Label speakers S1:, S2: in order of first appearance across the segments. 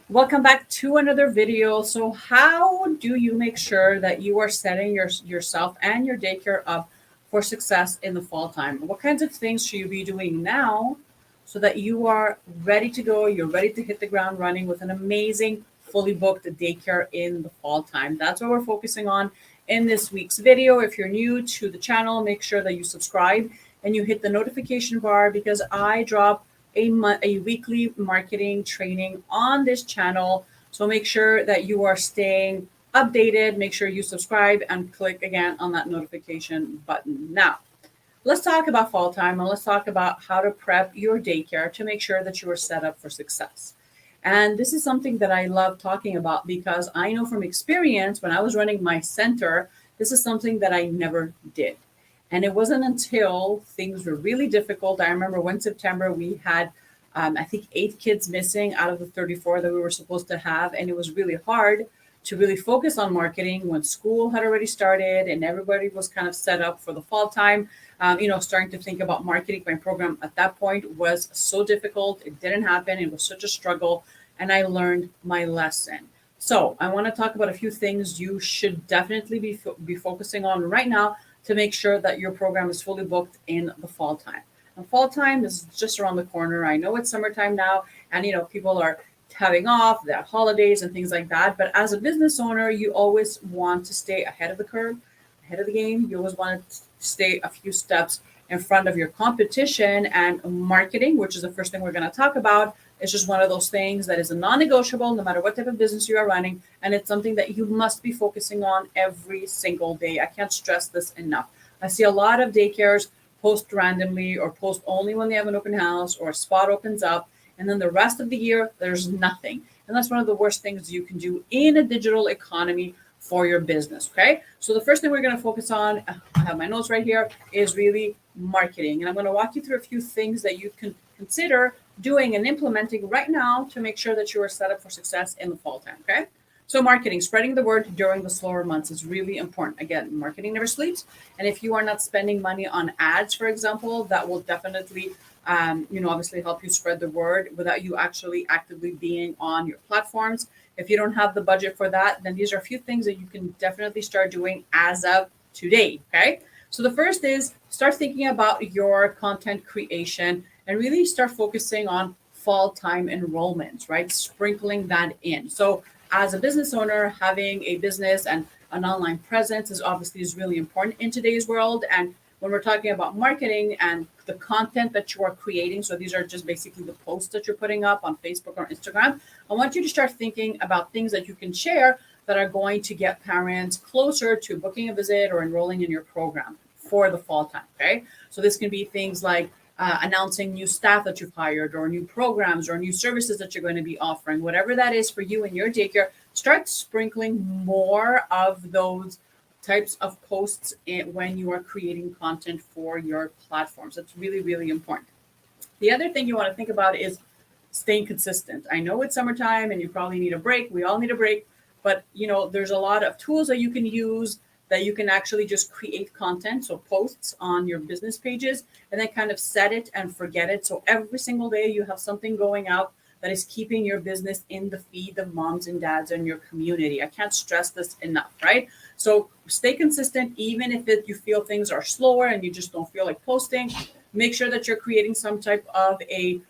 S1: Welcome back to another video. So how do you make sure that you are setting yourself and your daycare up for success in the fall time? What kinds of things should you be doing now so that you are ready to go, you're ready to hit the ground running with an amazing, fully booked daycare in the fall time? That's what we're focusing on in this week's video. If you're new to the channel, make sure that you subscribe and you hit the notification bar because I drop a weekly marketing training on this channel. So make sure that you are staying updated. Make sure you subscribe and click again on that notification button. Now, let's talk about fall time and let's talk about how to prep your daycare to make sure that you are set up for success. And this is something that I love talking about because I know from experience when I was running my center, this is something that I never did. And it wasn't until things were really difficult. I remember one September we had, I think, 8 kids missing out of the 34 that we were supposed to have. And it was really hard to really focus on marketing when school had already started and everybody was kind of set up for the fall time. Starting to think about marketing my program at that point was so difficult. It didn't happen. It was such a struggle. And I learned my lesson. So I want to talk about a few things you should definitely be focusing on right now to make sure that your program is fully booked in the fall time. And fall time is just around the corner. I know it's summertime now, and people are having off, their holidays and things like that. But as a business owner, you always want to stay ahead of the curve, ahead of the game. You always want to stay a few steps in front of your competition, and marketing, which is the first thing we're going to talk about. It's just one of those things that is a non-negotiable no matter what type of business you are running. And it's something that you must be focusing on every single day. I can't stress this enough. I see a lot of daycares post randomly or post only when they have an open house or a spot opens up. And then the rest of the year, there's nothing. And that's one of the worst things you can do in a digital economy for your business. Okay. So the first thing we're going to focus on, I have my notes right here, is really marketing. And I'm going to walk you through a few things that you can consider doing and implementing right now to make sure that you are set up for success in the fall time. Okay. So marketing, spreading the word during the slower months is really important. Again, marketing never sleeps. And if you are not spending money on ads, for example, that will definitely, obviously help you spread the word without you actually actively being on your platforms. If you don't have the budget for that, then these are a few things that you can definitely start doing as of today. Okay. So the first is start thinking about your content creation and really start focusing on fall time enrollments, right? Sprinkling that in. So as a business owner, having a business and an online presence is really important in today's world. And when we're talking about marketing and the content that you are creating, so these are just basically the posts that you're putting up on Facebook or Instagram, I want you to start thinking about things that you can share that are going to get parents closer to booking a visit or enrolling in your program for the fall time. Okay. So this can be things like announcing new staff that you've hired or new programs or new services that you're going to be offering, whatever that is for you and your daycare. Start sprinkling more of those types of posts when you are creating content for your platforms. That's really, really important. The other thing you want to think about is staying consistent. I know it's summertime and you probably need a break. We all need a break, but there's a lot of tools that you can use that you can actually just create content, so posts on your business pages, and then kind of set it and forget it. So every single day you have something going out that is keeping your business in the feed of moms and dads in your community. I can't stress this enough, right? So stay consistent, even if you feel things are slower and you just don't feel like posting. Make sure that you're creating some type of a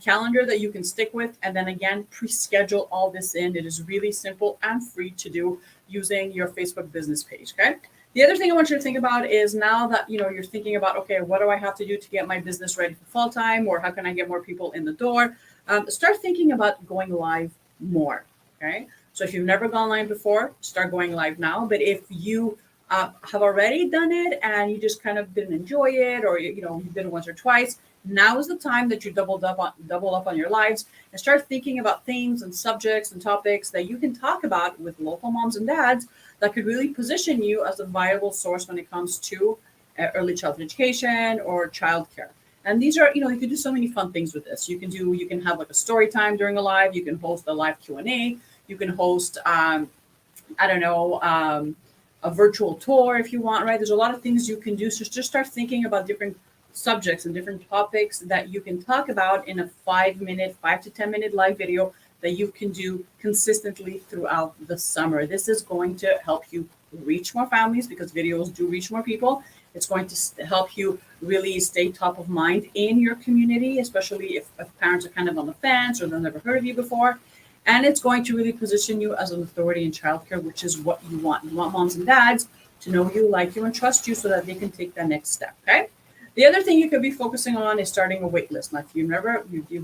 S1: calendar that you can stick with. And then again, pre-schedule all this in. It is really simple and free to do using your Facebook business page. Okay. The other thing I want you to think about is now that you're thinking about, okay, what do I have to do to get my business ready for fall time, or how can I get more people in the door? Start thinking about going live more. Okay. So if you've never gone live before, start going live now. But if you have already done it and you just kind of didn't enjoy it, or you did it once or twice, now is the time that you double up on your lives and start thinking about themes and subjects and topics that you can talk about with local moms and dads that could really position you as a viable source when it comes to early childhood education or childcare. And these are, you can do so many fun things with this. You can have like a story time during a live. You can host a live Q&A. You can host, a virtual tour if you want, right? There's a lot of things you can do. So just start thinking about different subjects and different topics that you can talk about in a 5 to 10 minute live video that you can do consistently throughout the summer. This is going to help you reach more families because videos do reach more people. It's going to help you really stay top of mind in your community, especially if parents are kind of on the fence or they've never heard of you before. And it's going to really position you as an authority in childcare, which is what you want. You want moms and dads to know you, like you, and trust you so that they can take that next step. Okay. The other thing you could be focusing on is starting a wait list. Now, if you've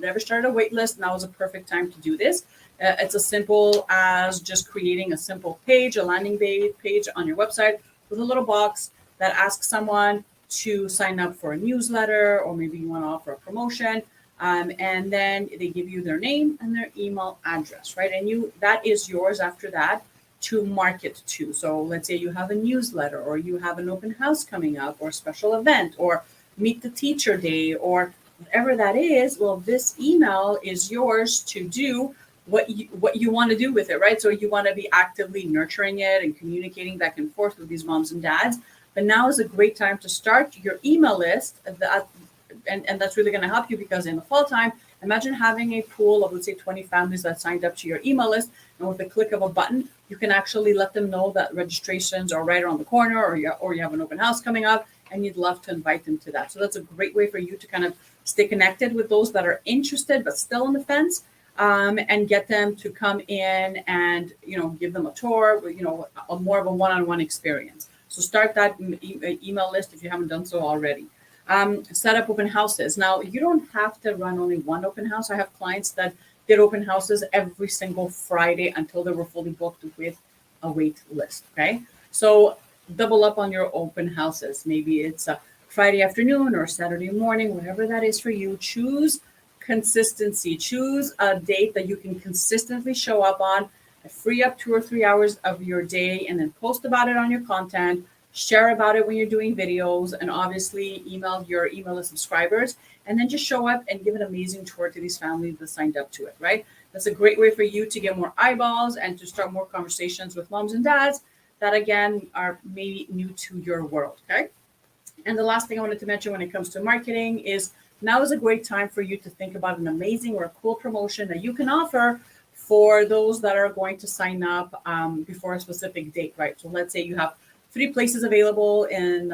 S1: never started a wait list, now is a perfect time to do this. It's as simple as just creating a simple page, a landing page on your website with a little box that asks someone to sign up for a newsletter, or maybe you want to offer a promotion. And then they give you their name and their email address, right? And that is yours after that to market to. So let's say you have a newsletter, or you have an open house coming up, or a special event, or meet the teacher day, or whatever that is. Well, this email is yours to do what you want to do with it, right? So you want to be actively nurturing it and communicating back and forth with these moms and dads. But now is a great time to start your email list. And that's really going to help you, because in the fall time, imagine having a pool of, let's say, 20 families that signed up to your email list. And with the click of a button, you can actually let them know that registrations are right around the corner, or you have an open house coming up, and you'd love to invite them to that. So that's a great way for you to kind of stay connected with those that are interested but still on the fence, and get them to come in and, give them a tour, a more of a one-on-one experience. So start that email list if you haven't done so already. Set up open houses. Now, you don't have to run only one open house. I have clients that did open houses every single Friday until they were fully booked with a wait list. Okay. So double up on your open houses. Maybe it's a Friday afternoon or Saturday morning, whatever that is for you. Choose consistency. Choose a date that you can consistently show up on. Free up 2 or 3 hours of your day, and then post about it on your content. Share about it when you're doing videos, and obviously email your email list subscribers, and then just show up and give an amazing tour to these families that signed up to it, right? That's a great way for you to get more eyeballs and to start more conversations with moms and dads that, again, are maybe new to your world, okay? And the last thing I wanted to mention when it comes to marketing is now is a great time for you to think about an amazing or a cool promotion that you can offer for those that are going to sign up before a specific date, right? So let's say you have 3 places available in,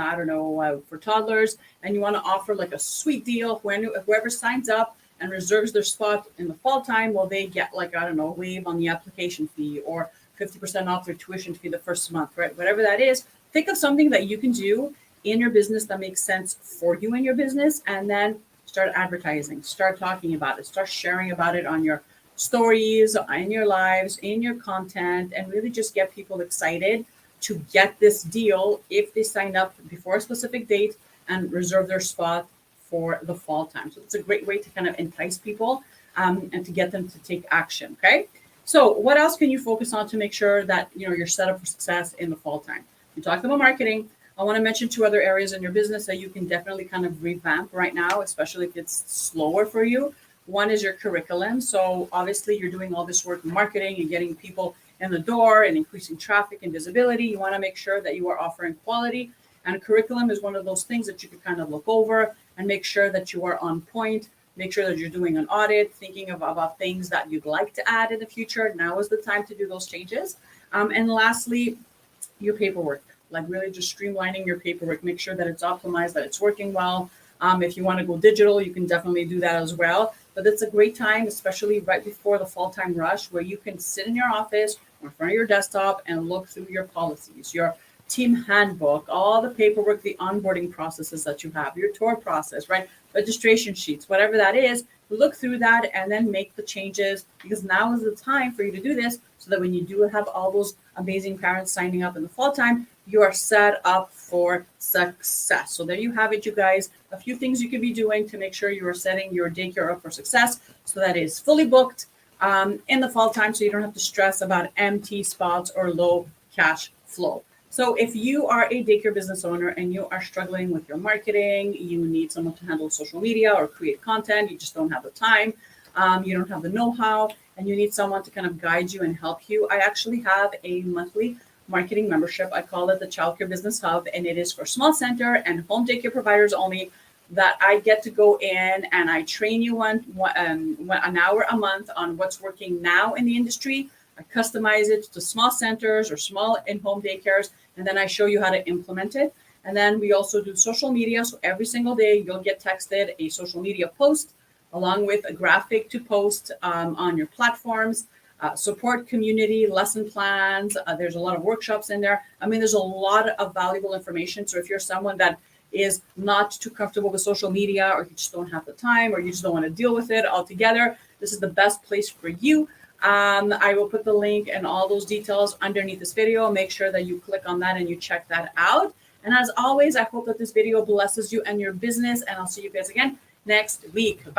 S1: for toddlers, and you want to offer like a sweet deal. Whoever signs up and reserves their spot in the fall time, well, they get a waive on the application fee, or 50% off their tuition fee the first month, right? Whatever that is, think of something that you can do in your business that makes sense for you and your business, and then start advertising, start talking about it, start sharing about it on your stories, in your lives, in your content, and really just get people excited to get this deal if they sign up before a specific date and reserve their spot for the fall time. So it's a great way to kind of entice people and to get them to take action. Okay. So what else can you focus on to make sure that you're set up for success in the fall time? We talked about marketing. I want to mention 2 other areas in your business that you can definitely kind of revamp right now, especially if it's slower for you. One is your curriculum. So obviously you're doing all this work in marketing and getting people in the door and increasing traffic and visibility. You want to make sure that you are offering quality, and curriculum is one of those things that you can kind of look over and make sure that you are on point. Make sure that you're doing an audit, thinking about things that you'd like to add in the future. Now is the time to do those changes. And lastly, your paperwork, like really just streamlining your paperwork. Make sure that it's optimized, that it's working well. If you want to go digital, you can definitely do that as well. But it's a great time, especially right before the fall time rush, where you can sit in your office or in front of your desktop and look through your policies, your team handbook, all the paperwork, the onboarding processes that you have, your tour process, right? Registration sheets, whatever that is, look through that and then make the changes, because now is the time for you to do this, so that when you do have all those amazing parents signing up in the fall time, you are set up for success. So there you have it, you guys. A few things you could be doing to make sure you are setting your daycare up for success, so that it's fully booked in the fall time, so you don't have to stress about empty spots or low cash flow. So if you are a daycare business owner and you are struggling with your marketing, you need someone to handle social media or create content, you just don't have the time, you don't have the know-how, and you need someone to kind of guide you and help you, I actually have a monthly marketing membership. I call it the Childcare Business Hub, and it is for small center and home daycare providers only. that I get to go in and I train you an hour a month on what's working now in the industry. I customize it to small centers or small in-home daycares, and then I show you how to implement it. And then we also do social media. So every single day you'll get texted a social media post along with a graphic to post on your platforms. Support community, lesson plans. There's a lot of workshops in there. I mean, there's a lot of valuable information. So if you're someone that is not too comfortable with social media, or you just don't have the time, or you just don't want to deal with it altogether, this is the best place for you. I will put the link and all those details underneath this video. Make sure that you click on that and you check that out. And as always, I hope that this video blesses you and your business, and I'll see you guys again next week. Bye.